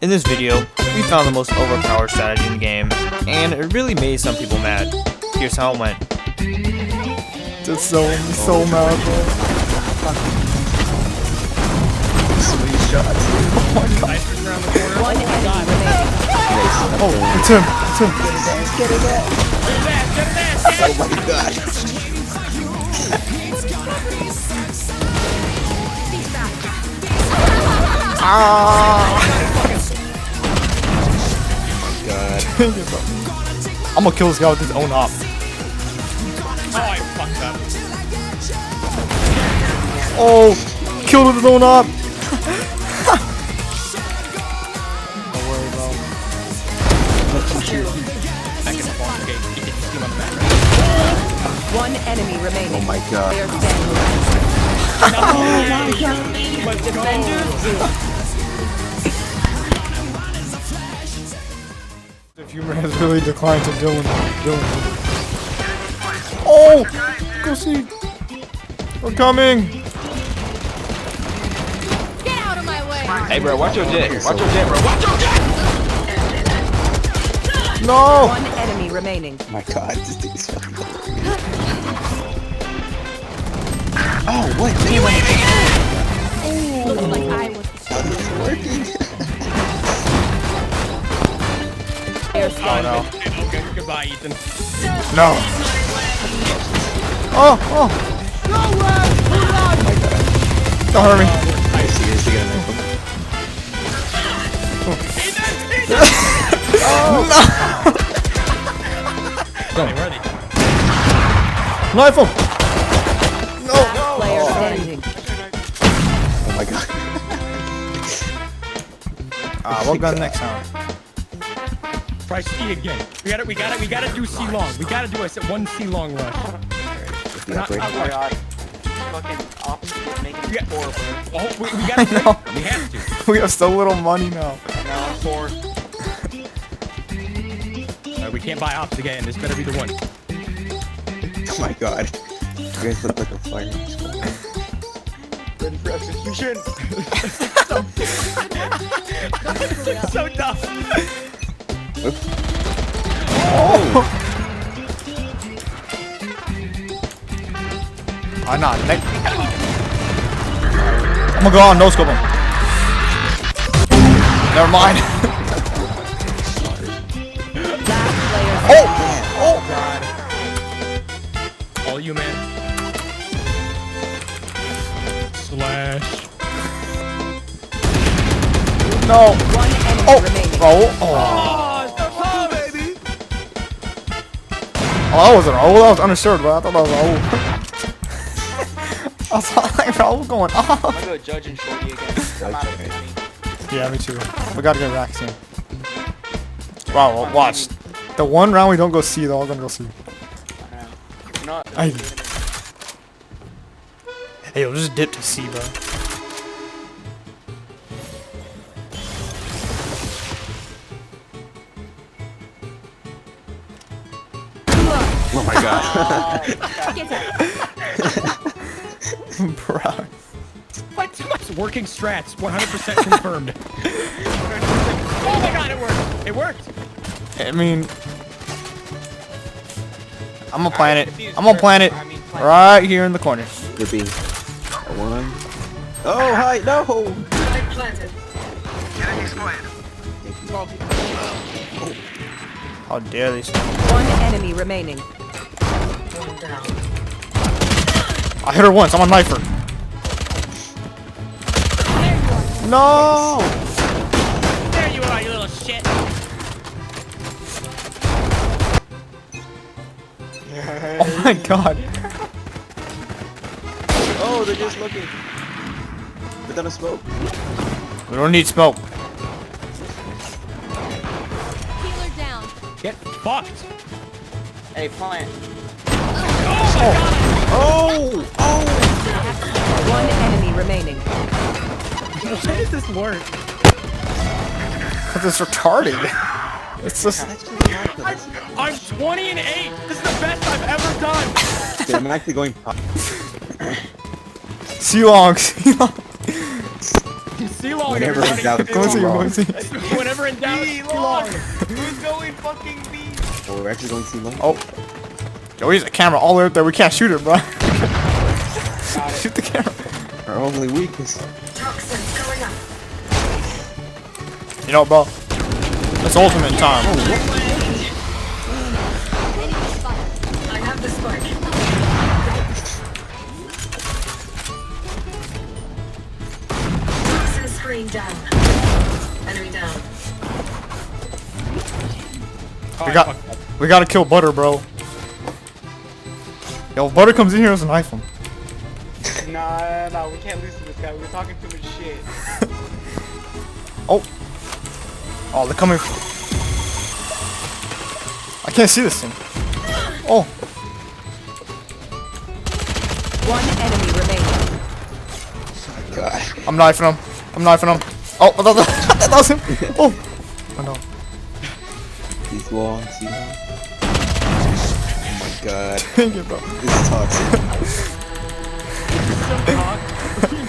In this video, we found the most overpowered strategy in the game, and it really made some people mad. Here's how it went. Just so mad, bro. Sweet shots. Oh my god. One enemy remaining. Oh, it's him. It's him. Get it back. Oh my god. God. I'm gonna kill this guy with his own op. Oh, I fucked up. Oh, killed with his own op. Don't worry, bro. Back in the ball. Okay, you can see him on the map, One enemy remaining. Oh my god. They are standing. right? Defender zero. The humor has really declined to Dylan. Oh! Go see! We're coming! Get out of my way! Hey bro, watch your jet. Watch your jet, bro. Watch your jet! No! One enemy remaining. Oh my god, this thing is fucking hilarious. Oh, what? Looks like I was It's working. They are standing. Okay, goodbye, Ethan. No! Oh! Oh! Don't hurt me! I seriously gonna make him. Where are they? Knife him! No! Player standing. Oh my god. What gun next time? Try C again. We gotta do C long. We gotta do one C long rush. Not rush. Fucking opposite making Yeah. 4, bro. Oh, we I gotta know. We have to. We have so little money now. Now I'm 4. We can't buy ops again. This better be the one. Oh my god. You guys look like a fire. Ready for execution. So dumb. Oh! Why not? I'm gonna go on, no scope him. Never mind. Last player. Oh! All you, man. Slash. No! One enemy Oh! remaining. Oh! Oh! baby. Oh, that wasn't Raul, that was underserved, bro. I thought that was Raul. I was like, Raul going I'm off. gonna go judge and shorty again. I'm out of money. Yeah, me too. We gotta get racks in. Wow, watch. The one round we don't go C, they're all gonna go C. Not. Hey, yo, just dip to C, bro. Oh my god. Bro. What? Working strats. 100% confirmed. 100%. Oh my god, it worked. It worked. I mean, I'm gonna plant it. I'm gonna plant it right here in the corner. Could be. One. Oh, hi. No. How dare these? One enemy remaining. I hit her once. I'm a knifer. No! There you are, you little shit. Oh my god. Oh, they're just looking. Put down a smoke. We don't need smoke. healer down. Get fucked. Hey, plant. Oh! Oh! One enemy remaining. Why does this work? Cause it's retarded. It's just. I'm 20 and 8. This is the best I've ever done. Dude, I'm actually going pop. See you long. See you long. C long. Whenever in doubt, Go see, go see. Whenever in doubt, C long. Who's going fucking B? Oh, we're actually going to see long. Oh. Yo, he's a camera all the way up there. We can't shoot it, bro. Got it. Shoot the camera. Our only weakness. You know, bro. It's ultimate time. I have the spike. Toxin screen down. Enemy down. We gotta kill Butter, bro. Yo, if Butter comes in here, let's knife him. Nah, we can't lose to this guy. We're talking too much shit. Oh. Oh, they're coming. I can't see this thing. Oh. One enemy remaining. God. I'm knifing him. I'm knifing him. Oh, that was him. Oh. Oh no. He's long, see long. Oh my god. Dang it, bro. This is toxic.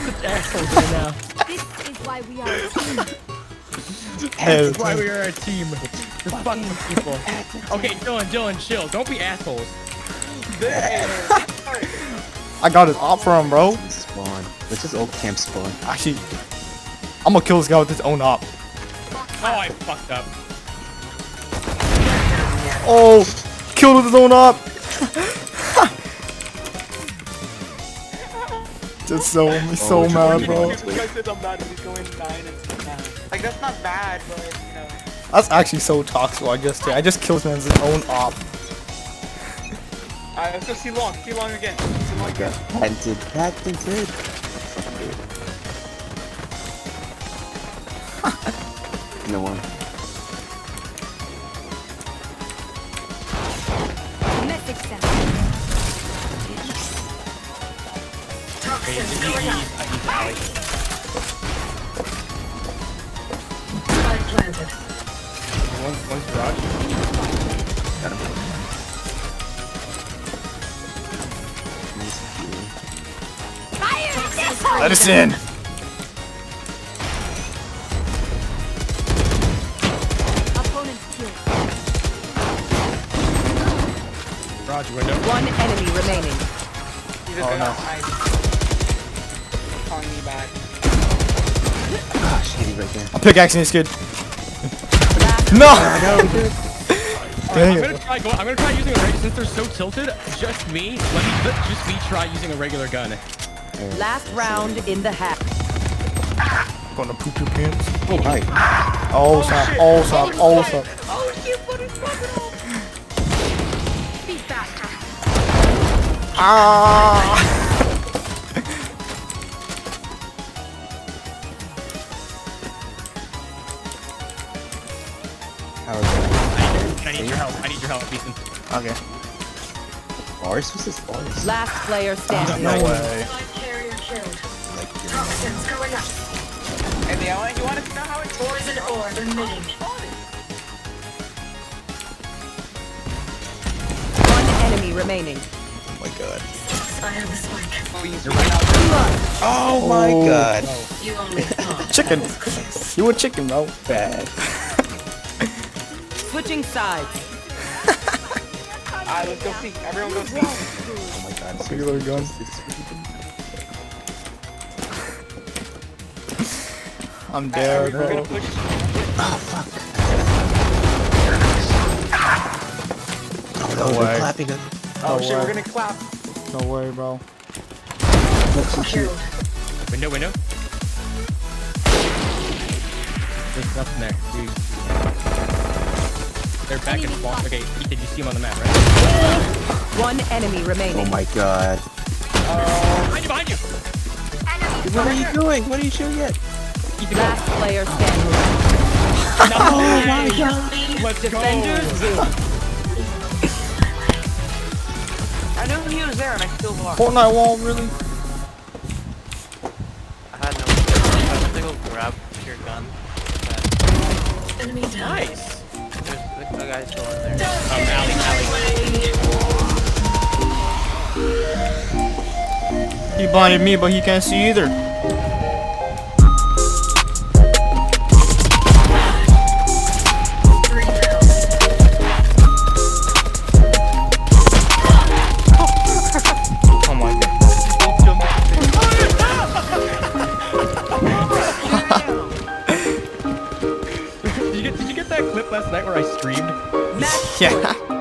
Such assholes right now. This is why we are a team. Hey, That's why we are a team. We're fucking people. Okay, Dylan, chill. Don't be assholes. I got his op for him, bro. Spawn. Let's just old camp spawn. Actually, I'm gonna kill this guy with his own op. Oh, I fucked up. Oh, killed with his own op. Just so mad, bro. This guy says I'm bad and he's going 9 and 9. Like, that's not bad, but, you know. That's actually so toxic. What I just did. I just killed him with his own op. Alright, let's go C long again. C long again. Patented. No one. Message sent. Toxin I going up. need Ally. Spike planted. One's garage. Got him. Let us in. Opponent's killed. Garage window. One enemy remaining. He's a Oh, good no. op. Nice. Calling me back. Ah, shitty right there. I'm pickaxing this kid. Last No. Dang I'm it. gonna try using a regular, since they're so tilted, just me try using a regular gun. Last round in the half. Gonna poop your pants. Oh, hi. Oh, stop. Oh, stop. Oh, stop. Oh shit, what is fucking up? Be faster. Ah. How is that? I need your help. I need your help, Ethan. Okay. Ours? What's this ours? Last player standing. No way. Spike carrier killed. Like, Toxins going up. Hey, you want to know how it's Poison orb emitting. One enemy remaining. oh my god. I have the spike. Oh my god. You only thought. Chicken. You a chicken, bro. Bad. Switching sides. Alright, let's go see. Everyone go see. Oh my god. Singular gun. I'm dead, We're gonna bro. push. Oh no, No they're way. clapping us. Oh shit, way. we're gonna clap. No way, bro. Killed. Window. There's nothing there. They're back and forth. Okay, Ethan, you see him on the map, right? One enemy remaining. Oh my god. Behind you! What are you doing? What are you shooting at? Ethan, Last player standing. oh my god! Let's Defenders go! win. I knew he was there and I still lost. Fortnite wall, really? I had no. I went to go grab your gun. Enemy down. Nice! There's the guy's still in there. Alley. He blinded me, but he can't see either. last night where I streamed? Match Yeah.